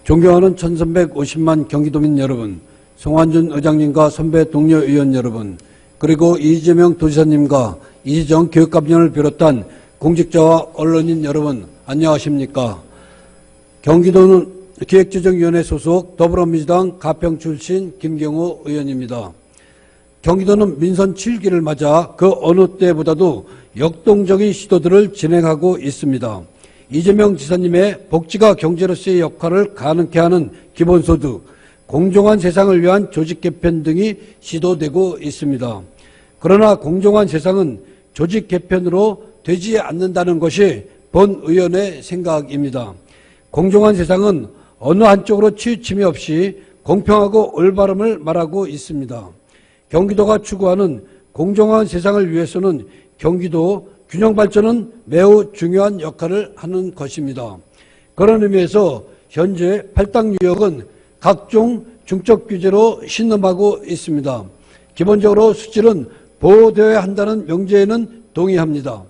존경하는 1350만 경기도민 여러분, 송환준 의장님과 선배 동료 의원 여러분, 그리고 이재명 도지사님과 이재정 교육감위원을 비롯한 공직자와 언론인 여러분, 안녕하십니까? 경기도는 기획조정위원회 소속 더불어민주당 가평 출신 김경호 의원입니다. 경기도는 민선 7기를 맞아 그 어느 때보다도 역동적인 시도들을 진행하고 있습니다. 이재명 지사님의 복지가 경제로서의 역할을 가능케 하는 기본소득, 공정한 세상을 위한 조직 개편 등이 시도되고 있습니다. 그러나 공정한 세상은 조직 개편으로 되지 않는다는 것이 본 의원의 생각입니다. 공정한 세상은 어느 한쪽으로 치우침이 없이 공평하고 올바름을 말하고 있습니다. 경기도가 추구하는 공정한 세상을 위해서는 경기도 균형 발전은 매우 중요한 역할을 하는 것입니다. 그런 의미에서 현재 팔당유역은 각종 중적 규제로 신음하고 있습니다. 기본적으로 수질은 보호되어야 한다는 명제에는 동의합니다.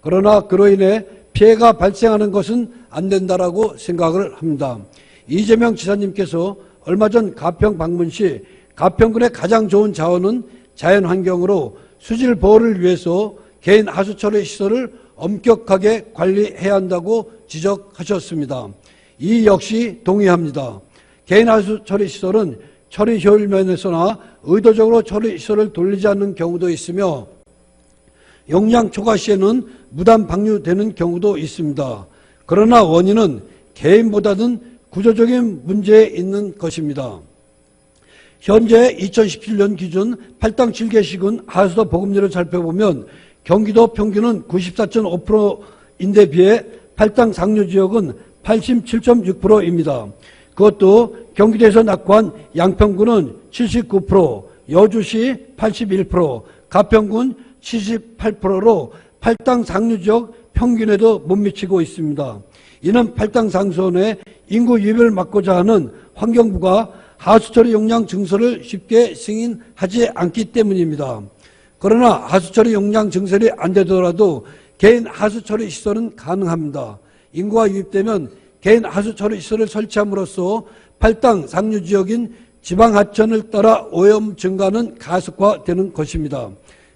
그러나 그로 인해 피해가 발생하는 것은 안 된다라고 생각을 합니다. 이재명 지사님께서 얼마 전 가평 방문 시 가평군의 가장 좋은 자원은 자연환경으로 수질 보호를 위해서 개인 하수처리 시설을 엄격하게 관리해야 한다고 지적하셨습니다. 이 역시 동의합니다. 개인 하수처리 시설은 처리 효율 면에서나 의도적으로 처리 시설을 돌리지 않는 경우도 있으며 용량 초과 시에는 무단 방류되는 경우도 있습니다. 그러나 원인은 개인보다는 구조적인 문제에 있는 것입니다. 현재 2017년 기준 팔당 7개씩은 하수도 보급률을 살펴보면 경기도 평균은 94.5%인데 비해 팔당 상류지역은 87.6%입니다. 그것도 경기도에서 낙후한 양평군은 79%, 여주시 81%, 가평군 78%로 팔당 상류지역 평균에도 못 미치고 있습니다. 이는 팔당 상수원의 인구 유입을 막고자 하는 환경부가 하수처리 용량 증설을 쉽게 승인하지 않기 때문입니다. 그러나 하수처리 용량 증설이 안 되더라도 개인 하수처리 시설은 가능합니다. 인구가 유입되면 개인 하수처리 시설을 설치함으로써 팔당 상류지역인 지방하천을 따라 오염 증가는 가속화되는 것입니다.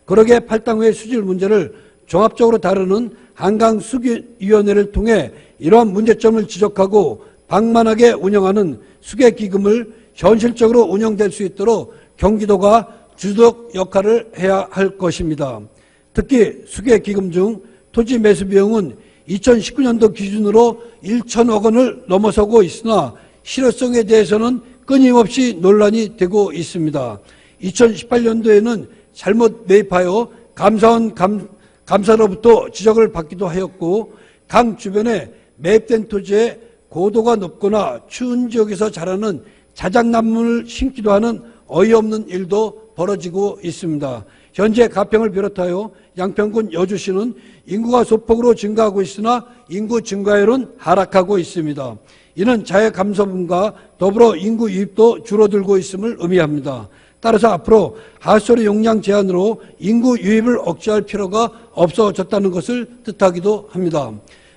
그러기에 팔당의 수질 문제를 종합적으로 다루는 한강수기위원회를 통해 이러한 문제점을 지적하고 방만하게 운영하는 수계기금을 현실적으로 운영될 수 있도록 경기도가 주도적 역할을 해야 할 것입니다. 특히 수계기금 중 토지 매수 비용은 2019년도 기준으로 1천억 원을 넘어서고 있으나 실효성에 대해서는 끊임없이 논란이 되고 있습니다. 2018년도에는 잘못 매입하여 감사원 감사로부터 지적을 받기도 하였고 강 주변에 매입된 토지에 고도가 높거나 추운 지역에서 자라는 자작나무를 심기도 하는 어이없는 일도 벌어지고 있습니다. 현재 가평을 비롯하여 양평군 여주시는 인구가 소폭으로 증가하고 있으나 인구 증가율은 하락하고 있습니다. 이는 자해 감소분과 더불어 인구 유입도 줄어들고 있음을 의미합니다. 따라서 앞으로 하수처리 용량 제한으로 인구 유입을 억제할 필요가 없어졌다는 것을 뜻하기도 합니다.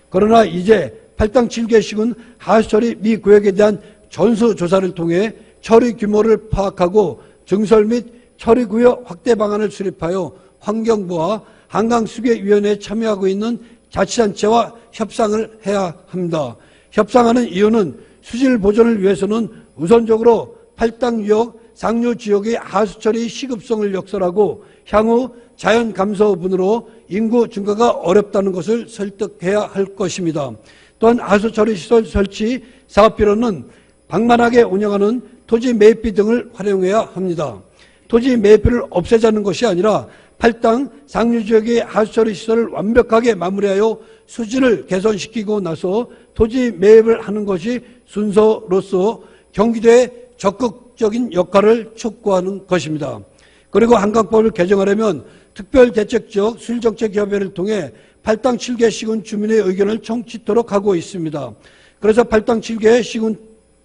그러나 이제 팔당 7개씩은 하수처리 미 구역에 대한 전수조사를 통해 처리 규모를 파악하고 증설 및 처리구역 확대 방안을 수립하여 환경부와 한강수계위원회에 참여하고 있는 자치단체와 협상을 해야 합니다. 협상하는 이유는 수질 보존을 위해서는 우선적으로 팔당유역 상류지역의 하수처리 시급성을 역설하고 향후 자연 감소분으로 인구 증가가 어렵다는 것을 설득해야 할 것입니다. 또한 하수처리 시설 설치 사업비로는 방만하게 운영하는 토지 매입비 등을 활용해야 합니다. 토지 매입비를 없애자는 것이 아니라 팔당 상류지역의 하수처리 시설을 완벽하게 마무리하여 수질을 개선시키고 나서 토지 매입을 하는 것이 순서로서 경기도의 적극적인 역할을 촉구하는 것입니다. 그리고 한강법을 개정하려면 특별대책적 수질정책협의회를 통해 팔당 7개 시군 주민의 의견을 청취토록 하고 있습니다. 그래서 팔당 7개 시군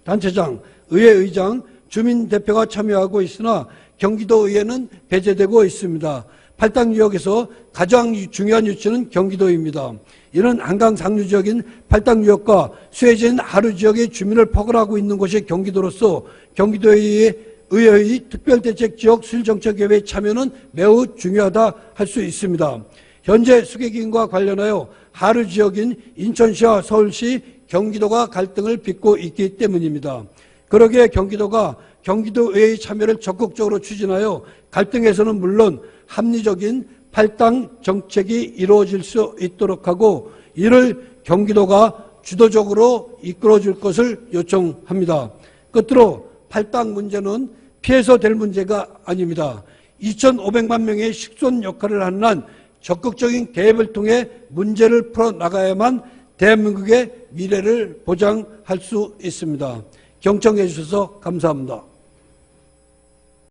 단체장, 의회의장, 주민대표가 참여하고 있으나 경기도의회는 배제되고 있습니다. 팔당 유역에서 가장 중요한 유치는 경기도입니다. 이는 한강 상류 지역인 팔당 유역과 수해진 하류 지역의 주민을 포괄하고 있는 곳이 경기도로서 경기도의 특별대책지역 수질정책협의회 참여는 매우 중요하다 할 수 있습니다. 현재 수계기금과 관련하여 하류 지역인 인천시와 서울시, 경기도가 갈등을 빚고 있기 때문입니다. 그러기에 경기도가 경기도의회의 참여를 적극적으로 추진하여 갈등에서는 물론 합리적인 팔당 정책이 이루어질 수 있도록 하고 이를 경기도가 주도적으로 이끌어줄 것을 요청합니다. 끝으로 팔당 문제는 피해서 될 문제가 아닙니다. 2,500만 명의 식손 역할을 하는 한 적극적인 개입을 통해 문제를 풀어나가야만 대한민국의 미래를 보장할 수 있습니다. 경청해 주셔서 감사합니다.